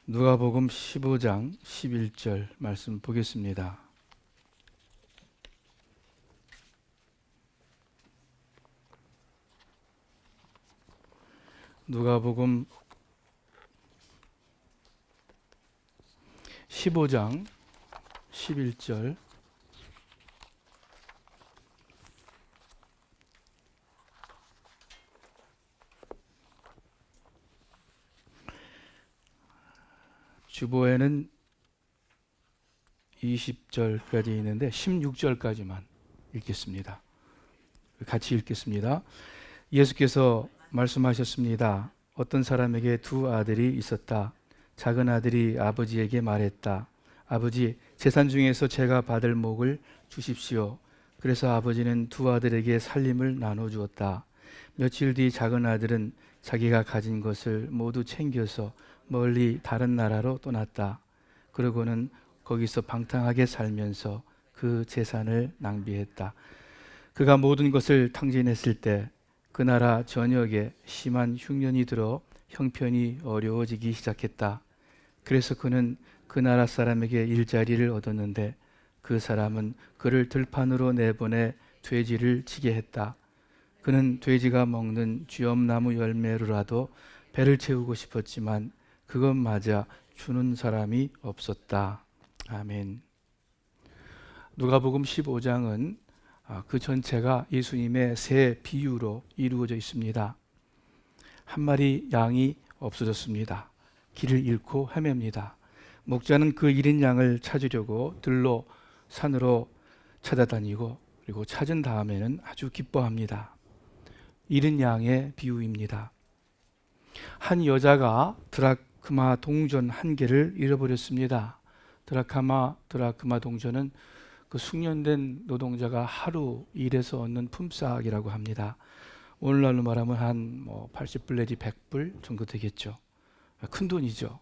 누가복음 15장 11절 말씀 보겠습니다. 누가복음 15장 11절 주보에는 20절까지 있는데 16절까지만 읽겠습니다. 같이 읽겠습니다. 예수께서 말씀하셨습니다. 어떤 사람에게 두 아들이 있었다. 작은 아들이 아버지에게 말했다. 아버지, 재산 중에서 제가 받을 몫을 주십시오. 그래서 아버지는 두 아들에게 살림을 나눠주었다. 며칠 뒤 작은 아들은 자기가 가진 것을 모두 챙겨서 멀리 다른 나라로 떠났다. 그러고는 거기서 방탕하게 살면서 그 재산을 낭비했다. 그가 모든 것을 탕진했을 때 그 나라 전역에 심한 흉년이 들어 형편이 어려워지기 시작했다. 그래서 그는 그 나라 사람에게 일자리를 얻었는데 그 사람은 그를 들판으로 내보내 돼지를 치게 했다. 그는 돼지가 먹는 쥐엄나무 열매로라도 배를 채우고 싶었지만 그것마저 주는 사람이 없었다. 아멘. 누가복음 15장은 그 전체가 예수님의 새 비유로 이루어져 있습니다. 한 마리 양이 없어졌습니다. 길을 잃고 헤맵니다. 목자는 그 잃은 양을 찾으려고 들로 산으로 찾아다니고 그리고 찾은 다음에는 아주 기뻐합니다. 잃은 양의 비유입니다. 한 여자가 드라크마 동전 한 개를 잃어버렸습니다. 드라크마 동전은 그 숙련된 노동자가 하루 일해서 얻는 품삯이라고 합니다. 오늘날로 말하면 한 80불 내지 100불 정도 되겠죠. 큰 돈이죠.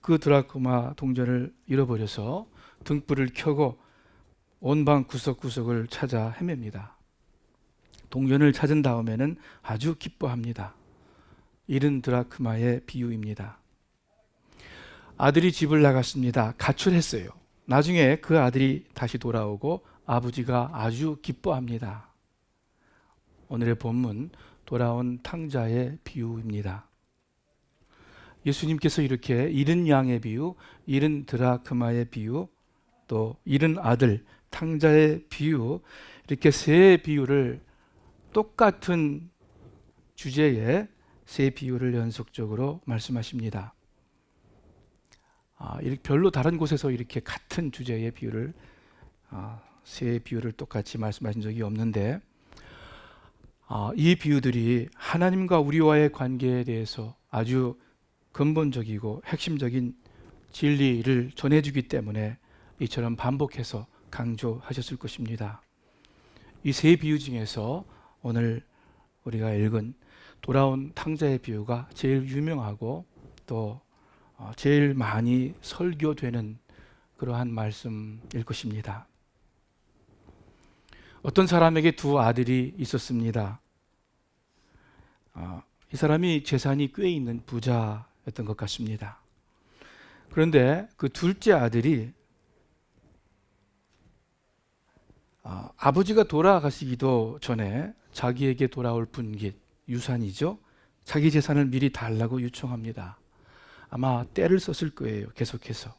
그 드라크마 동전을 잃어버려서 등불을 켜고 온 방 구석구석을 찾아 헤맵니다. 동전을 찾은 다음에는 아주 기뻐합니다. 잃은 드라크마의 비유입니다. 아들이 집을 나갔습니다. 가출했어요. 나중에 그 아들이 다시 돌아오고 아버지가 아주 기뻐합니다. 오늘의 본문 돌아온 탕자의 비유입니다. 예수님께서 이렇게 잃은 양의 비유, 잃은 드라크마의 비유, 또 잃은 아들, 탕자의 비유, 이렇게 세 비유를 똑같은 주제에 세 비유를 연속적으로 말씀하십니다. 별로 다른 곳에서 이렇게 같은 주제의 비유를 세 비유를 똑같이 말씀하신 적이 없는데 이 비유들이 하나님과 우리와의 관계에 대해서 아주 근본적이고 핵심적인 진리를 전해주기 때문에 이처럼 반복해서 강조하셨을 것입니다. 이 세 비유 중에서 오늘 우리가 읽은 돌아온 탕자의 비유가 제일 유명하고 또 제일 많이 설교되는 그러한 말씀일 것입니다. 어떤 사람에게 두 아들이 있었습니다. 이 사람이 재산이 꽤 있는 부자였던 것 같습니다. 그런데 그 둘째 아들이 아버지가 돌아가시기도 전에 자기에게 돌아올 분깃, 유산이죠. 자기 재산을 미리 달라고 요청합니다. 아마 때를 썼을 거예요. 계속해서.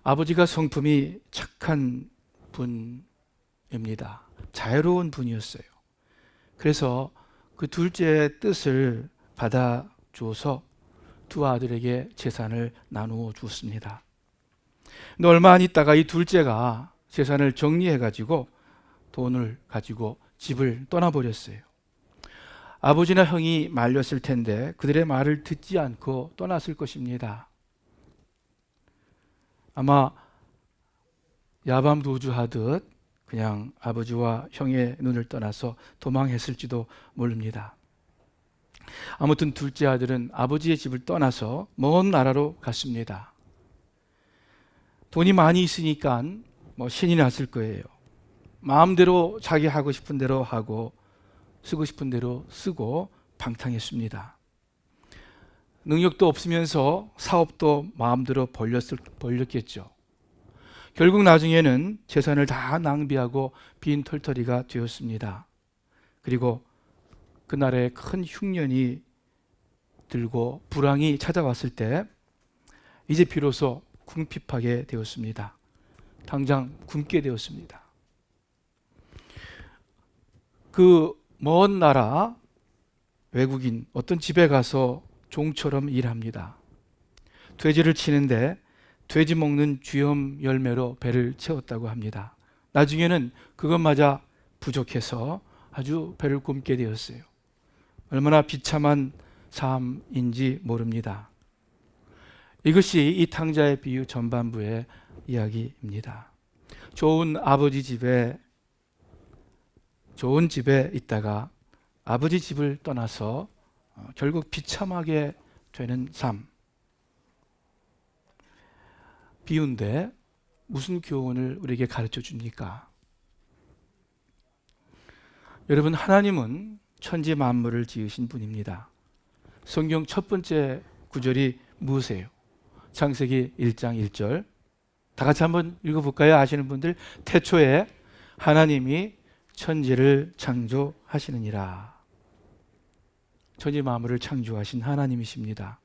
아버지가 성품이 착한 분입니다. 자유로운 분이었어요. 그래서 그 둘째의 뜻을 받아줘서 두 아들에게 재산을 나누어 주었습니다. 근데 얼마 안 있다가 이 둘째가 재산을 정리해가지고 돈을 가지고 집을 떠나버렸어요. 아버지나 형이 말렸을 텐데 그들의 말을 듣지 않고 떠났을 것입니다. 아마 야밤도주하듯 그냥 아버지와 형의 눈을 떠나서 도망했을지도 모릅니다. 아무튼 둘째 아들은 아버지의 집을 떠나서 먼 나라로 갔습니다. 돈이 많이 있으니까 신이 났을 거예요. 마음대로 자기 하고 싶은 대로 하고 쓰고 싶은 대로 쓰고 방탕했습니다. 능력도 없으면서 사업도 마음대로 벌렸겠죠. 결국 나중에는 재산을 다 낭비하고 빈 털터리가 되었습니다. 그리고 그 나라에 큰 흉년이 들고 불황이 찾아왔을 때 이제 비로소 궁핍하게 되었습니다. 당장 굶게 되었습니다. 그 먼 나라 외국인 어떤 집에 가서 종처럼 일합니다. 돼지를 치는데 돼지 먹는 쥐엄 열매로 배를 채웠다고 합니다. 나중에는 그것마저 부족해서 아주 배를 굶게 되었어요. 얼마나 비참한 삶인지 모릅니다. 이것이 이 탕자의 비유 전반부의 이야기입니다. 좋은 집에 있다가 아버지 집을 떠나서 결국 비참하게 되는 삶. 비유인데 무슨 교훈을 우리에게 가르쳐 줍니까? 여러분, 하나님은 천지 만물을 지으신 분입니다. 성경 첫 번째 구절이 무엇이에요? 창세기 1장 1절. 다 같이 한번 읽어볼까요? 아시는 분들. 태초에 하나님이 천지를 창조하시느니라. 천지 만물을 창조하신 하나님이십니다.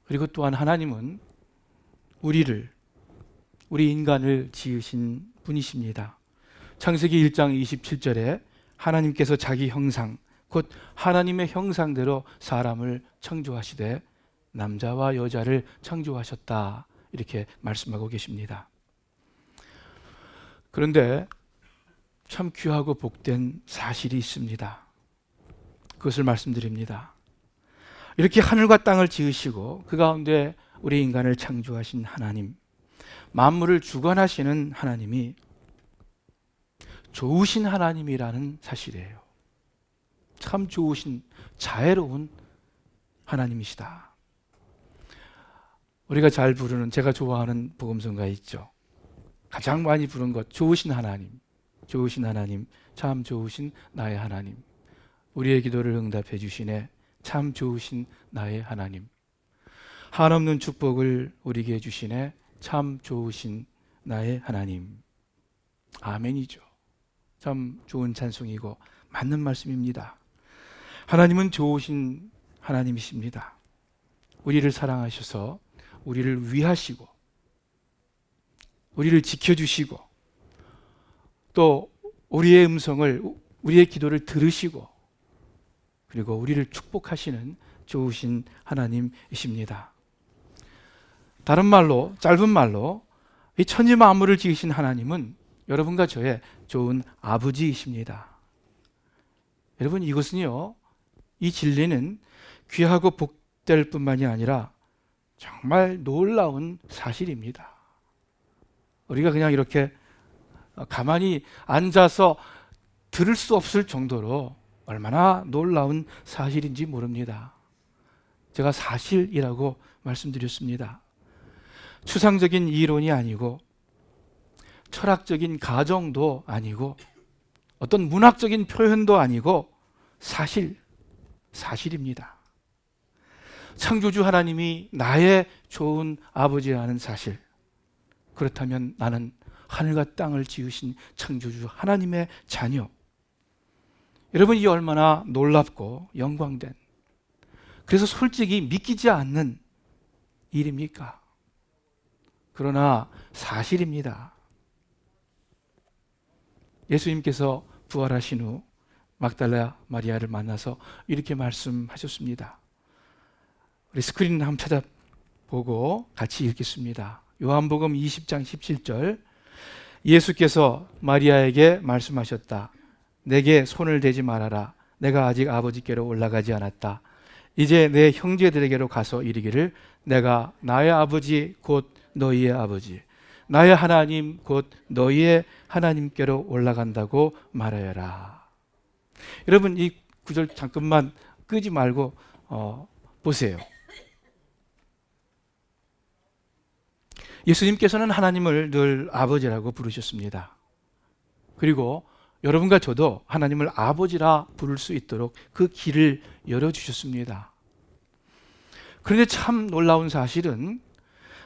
그리고 또한 하나님은 우리 인간을 지으신 분이십니다. 창세기 1장 27절에 하나님께서 자기 형상, 곧 하나님의 형상대로 사람을 창조하시되 남자와 여자를 창조하셨다. 이렇게 말씀하고 계십니다. 그런데 참 귀하고 복된 사실이 있습니다. 그것을 말씀드립니다. 이렇게 하늘과 땅을 지으시고 그 가운데 우리 인간을 창조하신 하나님, 만물을 주관하시는 하나님이 좋으신 하나님이라는 사실이에요. 참 좋으신, 자애로운 하나님이시다. 우리가 잘 부르는, 제가 좋아하는 복음성가 있죠. 가장 많이 부른 것, 좋으신 하나님, 좋으신 하나님, 참 좋으신 나의 하나님. 우리의 기도를 응답해 주시네. 참 좋으신 나의 하나님. 한없는 축복을 우리에게 주시네. 참 좋으신 나의 하나님. 아멘이죠. 참 좋은 찬송이고 맞는 말씀입니다. 하나님은 좋으신 하나님이십니다. 우리를 사랑하셔서 우리를 위하시고 우리를 지켜주시고 또 우리의 음성을, 우리의 기도를 들으시고 그리고 우리를 축복하시는 좋으신 하나님이십니다. 다른 말로, 짧은 말로 이 천지 만물을 지으신 하나님은 여러분과 저의 좋은 아버지이십니다. 여러분, 이것은요, 이 진리는 귀하고 복될 뿐만이 아니라 정말 놀라운 사실입니다. 우리가 그냥 이렇게 가만히 앉아서 들을 수 없을 정도로 얼마나 놀라운 사실인지 모릅니다. 제가 사실이라고 말씀드렸습니다. 추상적인 이론이 아니고 철학적인 가정도 아니고 어떤 문학적인 표현도 아니고 사실입니다. 창조주 하나님이 나의 좋은 아버지라는 사실. 그렇다면 나는 하늘과 땅을 지으신 창조주 하나님의 자녀. 여러분, 이 얼마나 놀랍고 영광된, 그래서 솔직히 믿기지 않는 일입니까? 그러나 사실입니다. 예수님께서 부활하신 후 막달라 마리아를 만나서 이렇게 말씀하셨습니다. 우리 스크린 한번 찾아보고 같이 읽겠습니다. 요한복음 20장 17절. 예수께서 마리아에게 말씀하셨다. 내게 손을 대지 말아라. 내가 아직 아버지께로 올라가지 않았다. 이제 내 형제들에게로 가서 이르기를 내가 나의 아버지 곧 너희의 아버지, 나의 하나님 곧 너희의 하나님께로 올라간다고 말하여라. 여러분, 이 구절 잠깐만 끄지 말고 보세요. 예수님께서는 하나님을 늘 아버지라고 부르셨습니다. 그리고 여러분과 저도 하나님을 아버지라 부를 수 있도록 그 길을 열어주셨습니다. 그런데 참 놀라운 사실은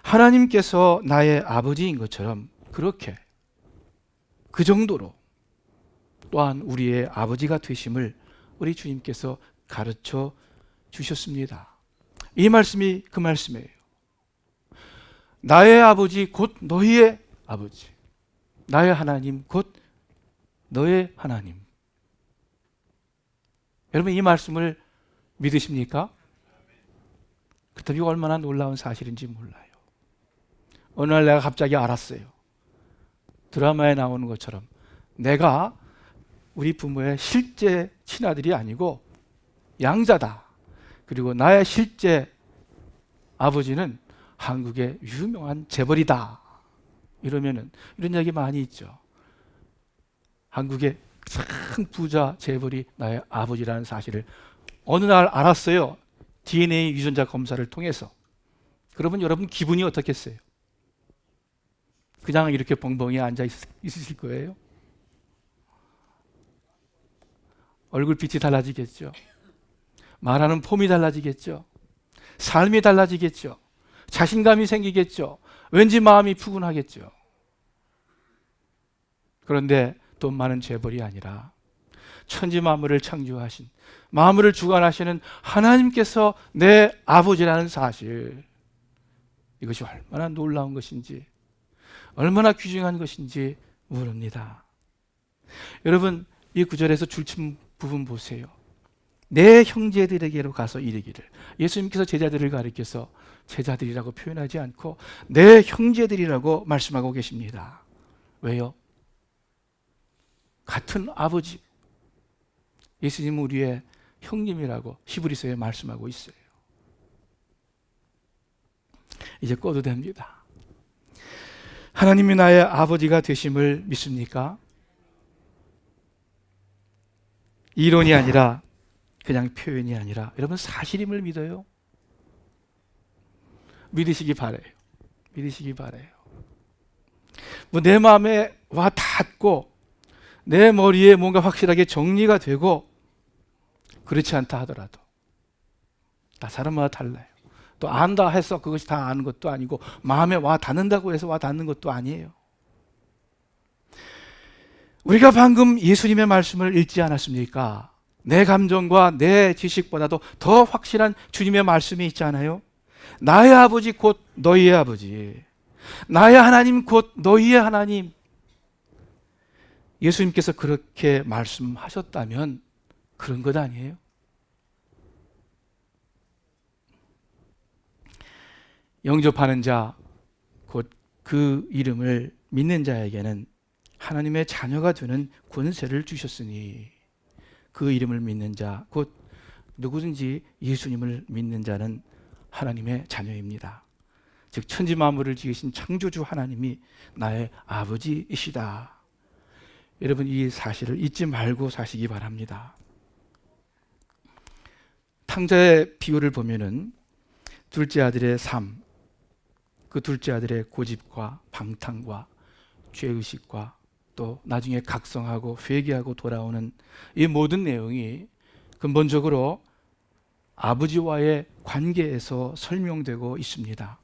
하나님께서 나의 아버지인 것처럼 그렇게 그 정도로 또한 우리의 아버지가 되심을 우리 주님께서 가르쳐 주셨습니다. 이 말씀이 그 말씀이에요. 나의 아버지 곧 너희의 아버지, 나의 하나님 곧 너의 하나님. 여러분 이 말씀을 믿으십니까? 그렇다면 이거 얼마나 놀라운 사실인지 몰라요. 어느 날 내가 갑자기 알았어요. 드라마에 나오는 것처럼 내가 우리 부모의 실제 친아들이 아니고 양자다. 그리고 나의 실제 아버지는 한국의 유명한 재벌이다. 이러면은 이런 얘기 많이 있죠. 한국의 큰 부자 재벌이 나의 아버지라는 사실을 어느 날 알았어요. DNA 유전자 검사를 통해서. 그러면 여러분 기분이 어떻겠어요? 그냥 이렇게 벙벙이 앉아 있으실 거예요? 얼굴빛이 달라지겠죠. 말하는 폼이 달라지겠죠. 삶이 달라지겠죠. 자신감이 생기겠죠. 왠지 마음이 푸근하겠죠. 그런데 돈 많은 재벌이 아니라 천지 만물을 창조하신, 만물을 주관하시는 하나님께서 내 아버지라는 사실, 이것이 얼마나 놀라운 것인지, 얼마나 귀중한 것인지 모릅니다. 여러분 이 구절에서 줄친 부분 보세요. 내 형제들에게로 가서 이르기를. 예수님께서 제자들을 가리켜서 제자들이라고 표현하지 않고 내 형제들이라고 말씀하고 계십니다. 왜요? 같은 아버지, 예수님은 우리의 형님이라고 히브리서에 말씀하고 있어요. 이제 꺼도 됩니다. 하나님이 나의 아버지가 되심을 믿습니까? 이론이 아니라, 그냥 표현이 아니라 여러분 사실임을 믿어요? 믿으시기 바래요. 믿으시기 바래요. 뭐 내 마음에 와 닿고 내 머리에 뭔가 확실하게 정리가 되고 그렇지 않다 하더라도 다 사람마다 달라요. 또 안다 해서 그것이 다 아는 것도 아니고 마음에 와 닿는다고 해서 와 닿는 것도 아니에요. 우리가 방금 예수님의 말씀을 읽지 않았습니까? 내 감정과 내 지식보다도 더 확실한 주님의 말씀이 있잖아요. 나의 아버지 곧 너희의 아버지, 나의 하나님 곧 너희의 하나님. 예수님께서 그렇게 말씀하셨다면 그런 것 아니에요? 영접하는 자, 곧 그 이름을 믿는 자에게는 하나님의 자녀가 되는 권세를 주셨으니, 그 이름을 믿는 자, 곧 누구든지 예수님을 믿는 자는 하나님의 자녀입니다. 즉 천지 만물을 지으신 창조주 하나님이 나의 아버지이시다. 여러분 이 사실을 잊지 말고 사시기 바랍니다. 탕자의 비유를 보면은 둘째 아들의 삶, 그 둘째 아들의 고집과 방탕과 죄의식과 또 나중에 각성하고 회개하고 돌아오는 이 모든 내용이 근본적으로 아버지와의 관계에서 설명되고 있습니다.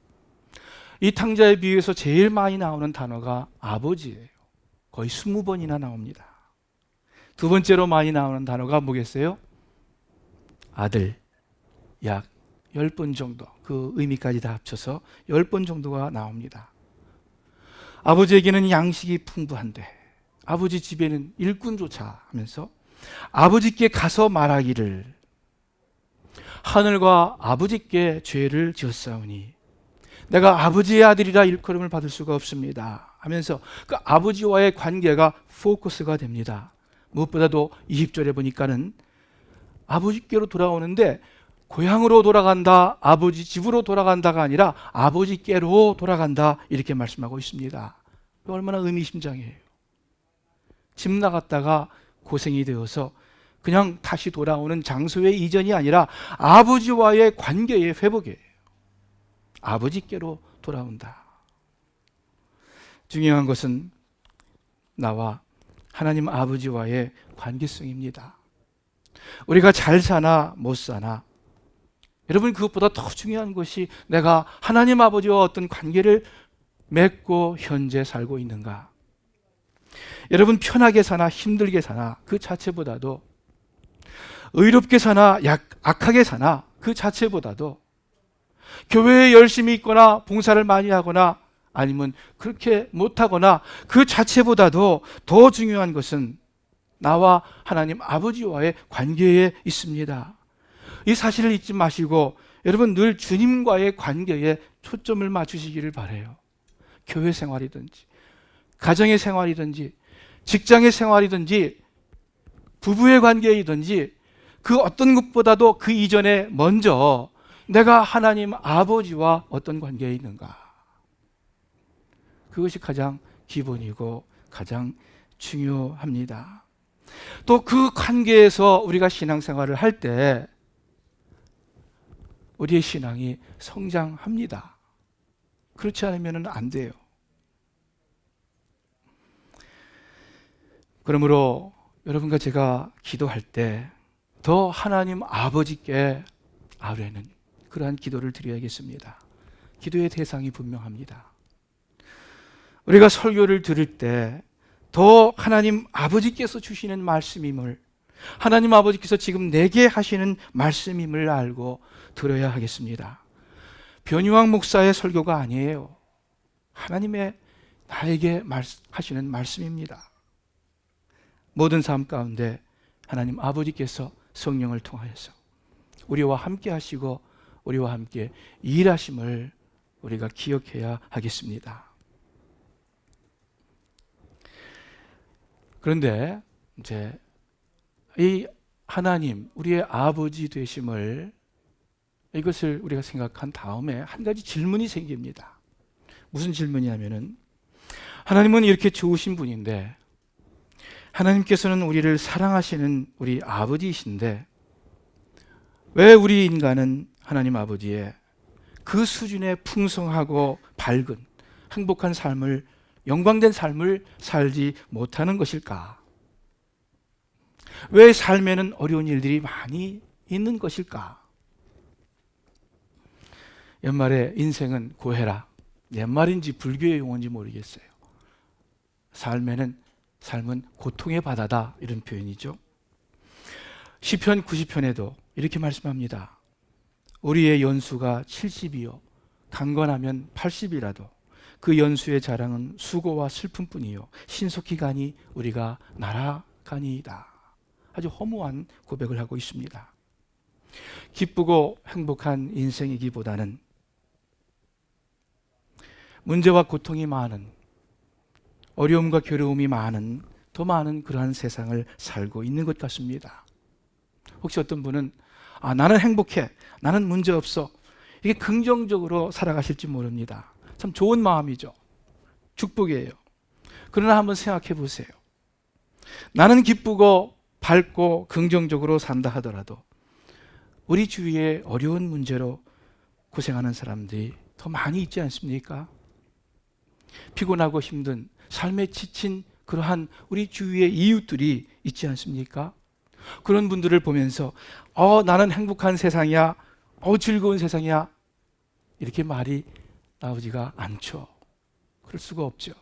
이 탕자의 비유에서 제일 많이 나오는 단어가 아버지예요. 거의 20번이나 나옵니다. 두 번째로 많이 나오는 단어가 뭐겠어요? 아들. 약 10번 정도, 그 의미까지 다 합쳐서 10번 정도가 나옵니다. 아버지에게는 양식이 풍부한데 아버지 집에는 일꾼조차 하면서 아버지께 가서 말하기를 하늘과 아버지께 죄를 지었사오니 내가 아버지의 아들이라 일컬음을 받을 수가 없습니다 하면서 그 아버지와의 관계가 포커스가 됩니다. 무엇보다도 20절에 보니까는 아버지께로 돌아오는데 고향으로 돌아간다, 아버지 집으로 돌아간다가 아니라 아버지께로 돌아간다 이렇게 말씀하고 있습니다. 얼마나 의미심장해요. 집 나갔다가 고생이 되어서 그냥 다시 돌아오는 장소의 이전이 아니라 아버지와의 관계의 회복이에요. 아버지께로 돌아온다. 중요한 것은 나와 하나님 아버지와의 관계성입니다. 우리가 잘 사나 못 사나 여러분, 그것보다 더 중요한 것이 내가 하나님 아버지와 어떤 관계를 맺고 현재 살고 있는가. 여러분, 편하게 사나 힘들게 사나 그 자체보다도, 의롭게 사나 악하게 사나 그 자체보다도, 교회에 열심히 있거나 봉사를 많이 하거나 아니면 그렇게 못하거나 그 자체보다도 더 중요한 것은 나와 하나님 아버지와의 관계에 있습니다. 이 사실을 잊지 마시고 여러분, 늘 주님과의 관계에 초점을 맞추시기를 바라요. 교회 생활이든지 가정의 생활이든지 직장의 생활이든지 부부의 관계이든지 그 어떤 것보다도 그 이전에 먼저 내가 하나님 아버지와 어떤 관계에 있는가. 그것이 가장 기본이고 가장 중요합니다. 또 그 관계에서 우리가 신앙생활을 할 때 우리의 신앙이 성장합니다. 그렇지 않으면 안 돼요. 그러므로 여러분과 제가 기도할 때 더 하나님 아버지께 아뢰는 그러한 기도를 드려야겠습니다. 기도의 대상이 분명합니다. 우리가 설교를 들을 때 더 하나님 아버지께서 주시는 말씀임을, 하나님 아버지께서 지금 내게 하시는 말씀임을 알고 들어야 하겠습니다. 변희왕 목사의 설교가 아니에요. 하나님의 나에게 하시는 말씀입니다. 모든 삶 가운데 하나님 아버지께서 성령을 통하여서 우리와 함께 하시고 우리와 함께 일하심을 우리가 기억해야 하겠습니다. 그런데 이제 이 하나님, 우리의 아버지 되심을, 이것을 우리가 생각한 다음에 한 가지 질문이 생깁니다. 무슨 질문이냐면은, 하나님은 이렇게 좋으신 분인데, 하나님께서는 우리를 사랑하시는 우리 아버지이신데 왜 우리 인간은 하나님 아버지의 그 수준의 풍성하고 밝은 행복한 삶을, 영광된 삶을 살지 못하는 것일까? 왜 삶에는 어려운 일들이 많이 있는 것일까? 연말에 인생은 고해라, 옛말인지 불교의 용어인지 모르겠어요. 삶은 고통의 바다다, 이런 표현이죠. 시편 90편에도 이렇게 말씀합니다. 우리의 연수가 70이요 강건하면 80이라도 그 연수의 자랑은 수고와 슬픔뿐이요 신속히 가니 우리가 날아가니이다. 아주 허무한 고백을 하고 있습니다. 기쁘고 행복한 인생이기보다는 문제와 고통이 많은, 어려움과 괴로움이 많은, 더 많은 그러한 세상을 살고 있는 것 같습니다. 혹시 어떤 분은 나는 행복해, 나는 문제 없어, 이게 긍정적으로 살아가실지 모릅니다. 참 좋은 마음이죠. 축복이에요. 그러나 한번 생각해 보세요. 나는 기쁘고 밝고 긍정적으로 산다 하더라도 우리 주위에 어려운 문제로 고생하는 사람들이 더 많이 있지 않습니까? 피곤하고 힘든, 삶에 지친 그러한 우리 주위의 이웃들이 있지 않습니까? 그런 분들을 보면서 나는 행복한 세상이야, 즐거운 세상이야, 이렇게 말이 나오지가 않죠. 그럴 수가 없죠.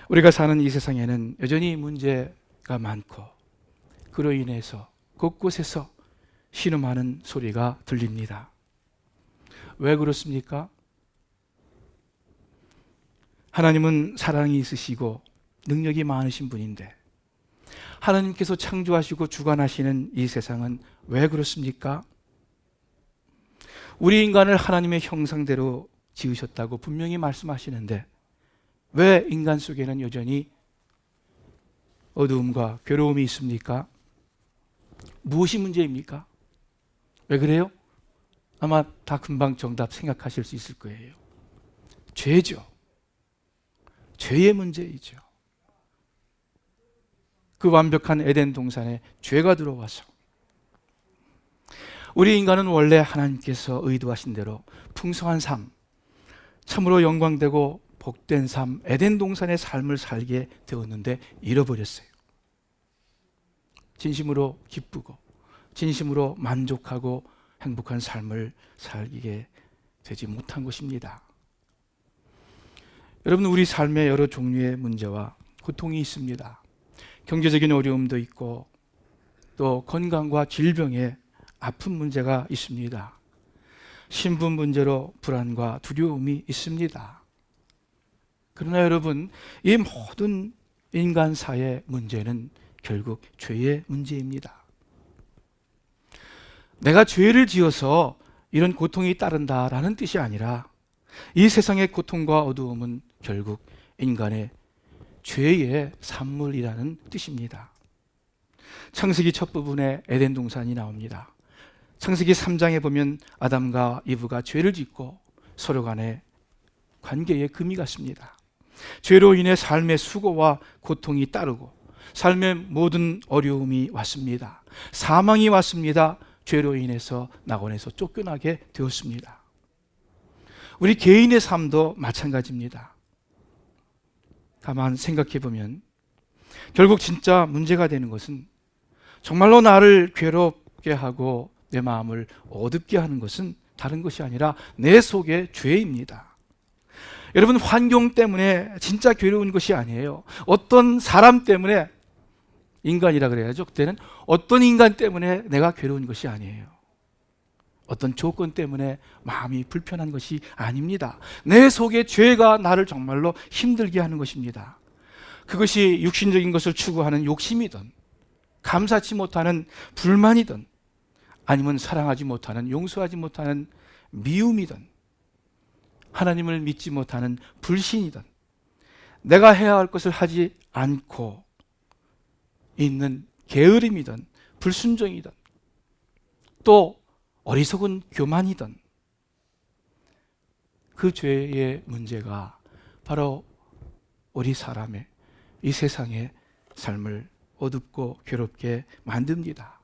우리가 사는 이 세상에는 여전히 문제가 많고 그로 인해서 곳곳에서 신음하는 소리가 들립니다. 왜 그렇습니까? 하나님은 사랑이 있으시고 능력이 많으신 분인데 하나님께서 창조하시고 주관하시는 이 세상은 왜 그렇습니까? 우리 인간을 하나님의 형상대로 지으셨다고 분명히 말씀하시는데 왜 인간 속에는 여전히 어두움과 괴로움이 있습니까? 무엇이 문제입니까? 왜 그래요? 아마 다 금방 정답 생각하실 수 있을 거예요. 죄죠. 죄의 문제이죠. 그 완벽한 에덴 동산에 죄가 들어와서 우리 인간은 원래 하나님께서 의도하신 대로 풍성한 삶, 참으로 영광되고 복된 삶, 에덴 동산의 삶을 살게 되었는데 잃어버렸어요. 진심으로 기쁘고 진심으로 만족하고 행복한 삶을 살게 되지 못한 것입니다. 여러분, 우리 삶에 여러 종류의 문제와 고통이 있습니다. 경제적인 어려움도 있고 또 건강과 질병의 아픈 문제가 있습니다. 신분 문제로 불안과 두려움이 있습니다. 그러나 여러분, 이 모든 인간사의 문제는 결국 죄의 문제입니다. 내가 죄를 지어서 이런 고통이 따른다라는 뜻이 아니라 이 세상의 고통과 어두움은 결국 인간의 죄의 산물이라는 뜻입니다. 창세기 첫 부분에 에덴 동산이 나옵니다. 창세기 3장에 보면 아담과 이브가 죄를 짓고 서로 간의 관계에 금이 갔습니다. 죄로 인해 삶의 수고와 고통이 따르고 삶의 모든 어려움이 왔습니다. 사망이 왔습니다. 죄로 인해서 낙원에서 쫓겨나게 되었습니다. 우리 개인의 삶도 마찬가지입니다. 다만 생각해 보면 결국 진짜 문제가 되는 것은 정말로 나를 괴롭게 하고 내 마음을 어둡게 하는 것은 다른 것이 아니라 내 속의 죄입니다. 여러분, 환경 때문에 진짜 괴로운 것이 아니에요. 어떤 사람 때문에, 인간이라 그래야죠. 그때는 어떤 인간 때문에 내가 괴로운 것이 아니에요. 어떤 조건 때문에 마음이 불편한 것이 아닙니다. 내 속의 죄가 나를 정말로 힘들게 하는 것입니다. 그것이 육신적인 것을 추구하는 욕심이든 감사치 못하는 불만이든 아니면 사랑하지 못하는, 용서하지 못하는 미움이든 하나님을 믿지 못하는 불신이든 내가 해야 할 것을 하지 않고 있는 게으름이든 불순종이든 또 어리석은 교만이든 그 죄의 문제가 바로 우리 사람의 이 세상의 삶을 어둡고 괴롭게 만듭니다.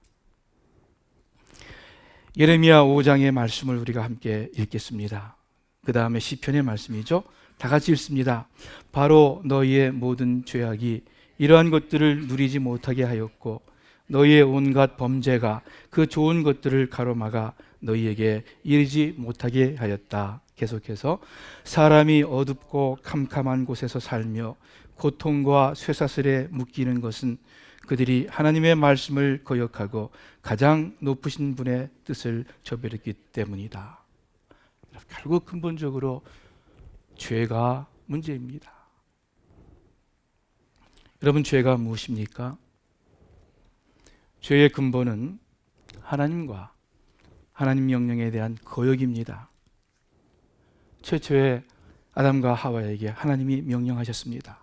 예레미야 5장의 말씀을 우리가 함께 읽겠습니다. 그 다음에 시편의 말씀이죠. 다 같이 읽습니다. 바로 너희의 모든 죄악이 이러한 것들을 누리지 못하게 하였고 너희의 온갖 범죄가 그 좋은 것들을 가로막아 너희에게 이르지 못하게 하였다. 계속해서 사람이 어둡고 캄캄한 곳에서 살며 고통과 쇠사슬에 묶이는 것은 그들이 하나님의 말씀을 거역하고 가장 높으신 분의 뜻을 저버렸기 때문이다. 결국 근본적으로 죄가 문제입니다. 여러분, 죄가 무엇입니까? 죄의 근본은 하나님과 하나님 명령에 대한 거역입니다. 최초에 아담과 하와에게 하나님이 명령하셨습니다.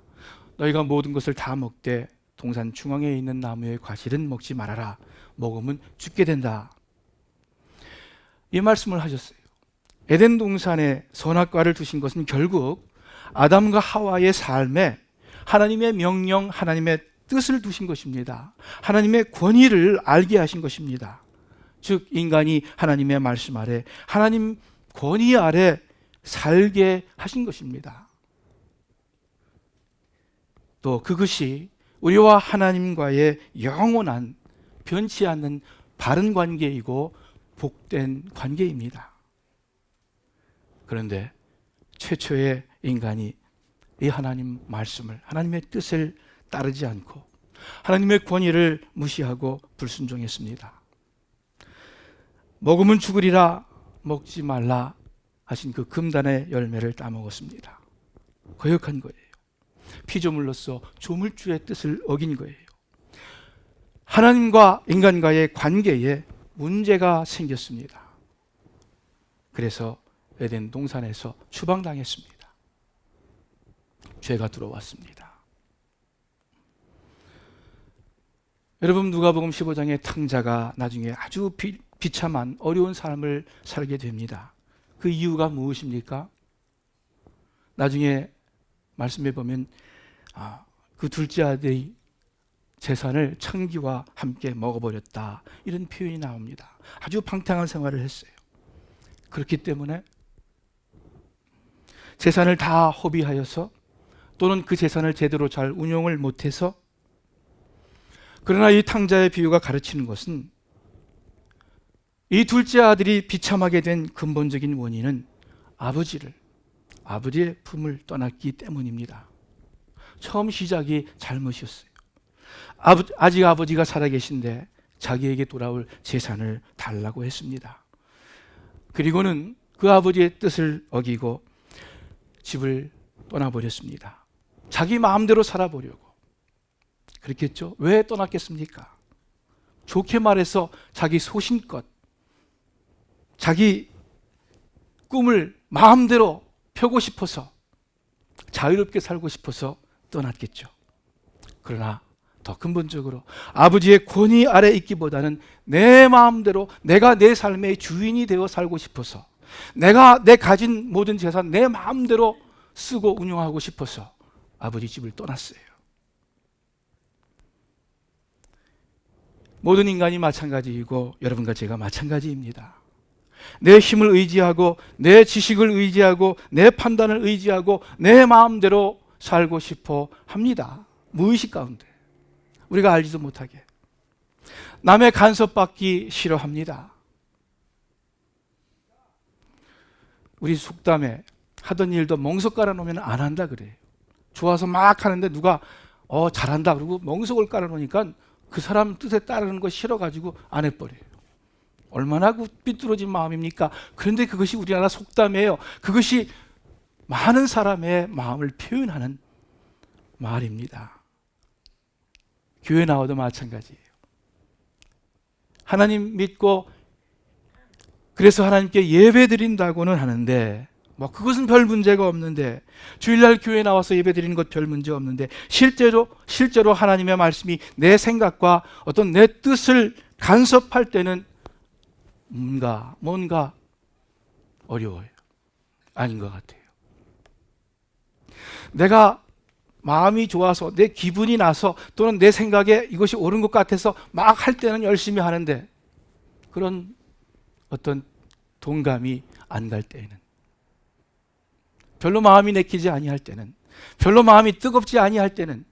너희가 모든 것을 다 먹되 동산 중앙에 있는 나무의 과실은 먹지 말아라. 먹으면 죽게 된다. 이 말씀을 하셨어요. 에덴 동산에 선악과를 두신 것은 결국 아담과 하와의 삶에 하나님의 명령, 하나님의 뜻을 두신 것입니다. 하나님의 권위를 알게 하신 것입니다. 즉 인간이 하나님의 말씀 아래, 하나님 권위 아래 살게 하신 것입니다. 또 그것이 우리와 하나님과의 영원한 변치 않는 바른 관계이고 복된 관계입니다. 그런데 최초의 인간이 이 하나님 말씀을, 하나님의 뜻을 따르지 않고 하나님의 권위를 무시하고 불순종했습니다. 먹으면 죽으리라, 먹지 말라 하신 그 금단의 열매를 따먹었습니다. 거역한 거예요. 피조물로서 조물주의 뜻을 어긴 거예요. 하나님과 인간과의 관계에 문제가 생겼습니다. 그래서 에덴 동산에서 추방당했습니다. 죄가 들어왔습니다. 여러분, 누가복음 15장의 탕자가 나중에 아주 비참한 어려운 삶을 살게 됩니다. 그 이유가 무엇입니까? 나중에 말씀해 보면 그 둘째 아들이 재산을 창기와 함께 먹어버렸다, 이런 표현이 나옵니다. 아주 방탕한 생활을 했어요. 그렇기 때문에 재산을 다 허비하여서 또는 그 재산을 제대로 잘 운용을 못해서, 그러나 이 탕자의 비유가 가르치는 것은 이 둘째 아들이 비참하게 된 근본적인 원인은 아버지의 품을 떠났기 때문입니다. 처음 시작이 잘못이었어요. 아직 아버지가 살아계신데 자기에게 돌아올 재산을 달라고 했습니다. 그리고는 그 아버지의 뜻을 어기고 집을 떠나버렸습니다. 자기 마음대로 살아보려고. 그렇겠죠? 왜 떠났겠습니까? 좋게 말해서 자기 소신껏 자기 꿈을 마음대로 펴고 싶어서, 자유롭게 살고 싶어서 떠났겠죠. 그러나 더 근본적으로 아버지의 권위 아래 있기보다는 내 마음대로 내가 내 삶의 주인이 되어 살고 싶어서, 내가 내 가진 모든 재산 내 마음대로 쓰고 운용하고 싶어서 아버지 집을 떠났어요. 모든 인간이 마찬가지이고 여러분과 제가 마찬가지입니다. 내 힘을 의지하고 내 지식을 의지하고 내 판단을 의지하고 내 마음대로 살고 싶어 합니다. 무의식 가운데 우리가 알지도 못하게 남의 간섭받기 싫어합니다. 우리 속담에 하던 일도 멍석 깔아놓으면 안 한다 그래요. 좋아서 막 하는데 누가 잘한다 그러고 멍석을 깔아놓으니까 그 사람 뜻에 따르는 거 싫어가지고 안 해버려요. 얼마나 삐뚤어진 마음입니까? 그런데 그것이 우리나라 속담이에요. 그것이 많은 사람의 마음을 표현하는 말입니다. 교회 나와도 마찬가지예요. 하나님 믿고 그래서 하나님께 예배 드린다고는 하는데 그것은 별 문제가 없는데, 주일날 교회 나와서 예배 드리는 것 별 문제 없는데 실제로 하나님의 말씀이 내 생각과 어떤 내 뜻을 간섭할 때는 뭔가 어려워요. 아닌 것 같아요. 내가 마음이 좋아서 내 기분이 나서 또는 내 생각에 이것이 옳은 것 같아서 막 할 때는 열심히 하는데 그런 어떤 동감이 안 갈 때에는, 별로 마음이 내키지 아니할 때는, 별로 마음이 뜨겁지 아니할 때는,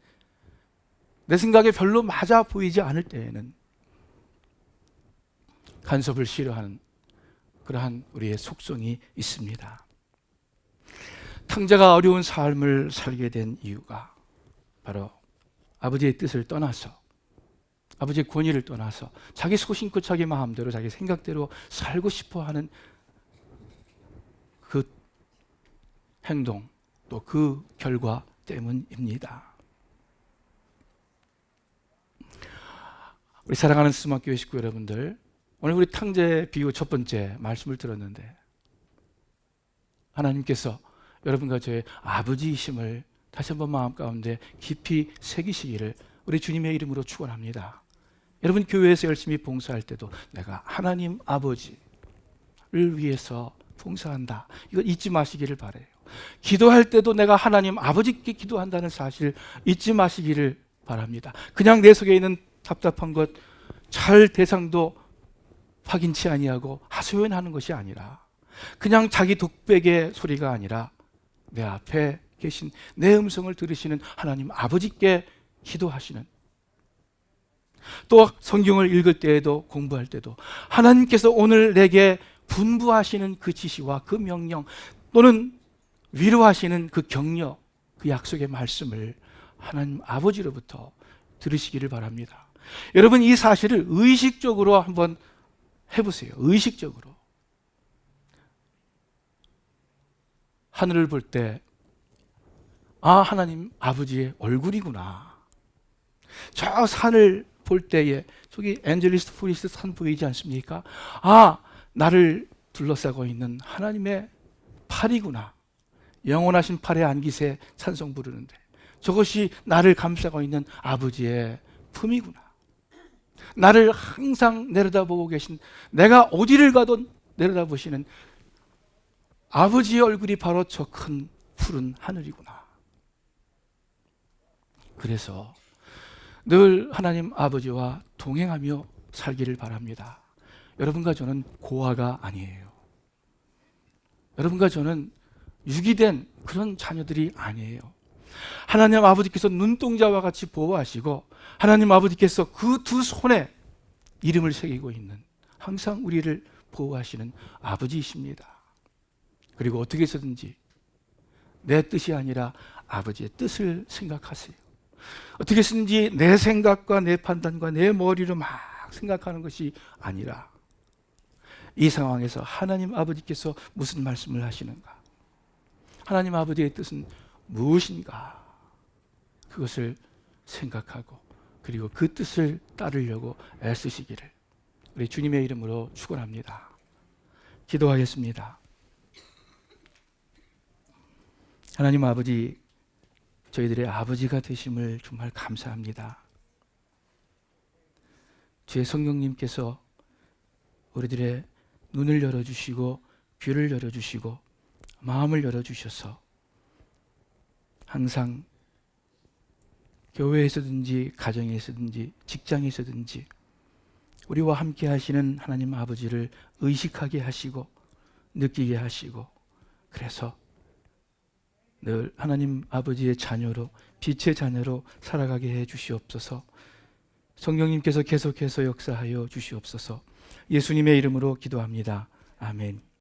내 생각에 별로 맞아 보이지 않을 때에는 간섭을 싫어하는 그러한 우리의 속성이 있습니다. 탕자가 어려운 삶을 살게 된 이유가 바로 아버지의 뜻을 떠나서, 아버지의 권위를 떠나서 자기 소신껏 자기 마음대로 자기 생각대로 살고 싶어하는 그 행동, 또 그 결과 때문입니다. 우리 사랑하는 스마교회 식구 여러분들, 오늘 우리 탕제 비유 첫 번째 말씀을 들었는데 하나님께서 여러분과 저의 아버지이심을 다시 한번 마음 가운데 깊이 새기시기를 우리 주님의 이름으로 축원합니다. 여러분 교회에서 열심히 봉사할 때도 내가 하나님 아버지를 위해서 봉사한다, 이거 잊지 마시기를 바라요. 기도할 때도 내가 하나님 아버지께 기도한다는 사실 잊지 마시기를 바랍니다. 그냥 내 속에 있는 답답한 것 잘 대상도 확인치 아니하고 하소연하는 것이 아니라, 그냥 자기 독백의 소리가 아니라 내 앞에 계신 내 음성을 들으시는 하나님 아버지께 기도하시는, 또 성경을 읽을 때에도 공부할 때도 하나님께서 오늘 내게 분부하시는 그 지시와 그 명령 또는 위로하시는 그 격려, 그 약속의 말씀을 하나님 아버지로부터 들으시기를 바랍니다. 여러분 이 사실을 의식적으로 한번 해보세요. 의식적으로. 하늘을 볼 때 하나님 아버지의 얼굴이구나. 저 산을 볼 때에 저기 엔젤리스 포리스 산 보이지 않습니까? 나를 둘러싸고 있는 하나님의 팔이구나. 영원하신 팔에 안기세 찬송 부르는데 저것이 나를 감싸고 있는 아버지의 품이구나. 나를 항상 내려다보고 계신, 내가 어디를 가도 내려다보시는 아버지의 얼굴이 바로 저 큰 푸른 하늘이구나. 그래서 늘 하나님 아버지와 동행하며 살기를 바랍니다. 여러분과 저는 고아가 아니에요. 여러분과 저는 유기된 그런 자녀들이 아니에요. 하나님 아버지께서 눈동자와 같이 보호하시고 하나님 아버지께서 그 두 손에 이름을 새기고 있는 항상 우리를 보호하시는 아버지이십니다. 그리고 어떻게 해서든지 내 뜻이 아니라 아버지의 뜻을 생각하세요. 어떻게 해서든지 내 생각과 내 판단과 내 머리로 막 생각하는 것이 아니라 이 상황에서 하나님 아버지께서 무슨 말씀을 하시는가? 하나님 아버지의 뜻은 무엇인가? 그것을 생각하고 그리고 그 뜻을 따르려고 애쓰시기를 우리 주님의 이름으로 축원합니다. 기도하겠습니다. 하나님 아버지, 저희들의 아버지가 되심을 정말 감사합니다. 주의 성령님께서 우리들의 눈을 열어주시고 귀를 열어주시고 마음을 열어주셔서 항상 교회에서든지 가정에서든지 직장에서든지 우리와 함께 하시는 하나님 아버지를 의식하게 하시고 느끼게 하시고 그래서 늘 하나님 아버지의 자녀로 빛의 자녀로 살아가게 해 주시옵소서. 성령님께서 계속해서 역사하여 주시옵소서. 예수님의 이름으로 기도합니다. 아멘.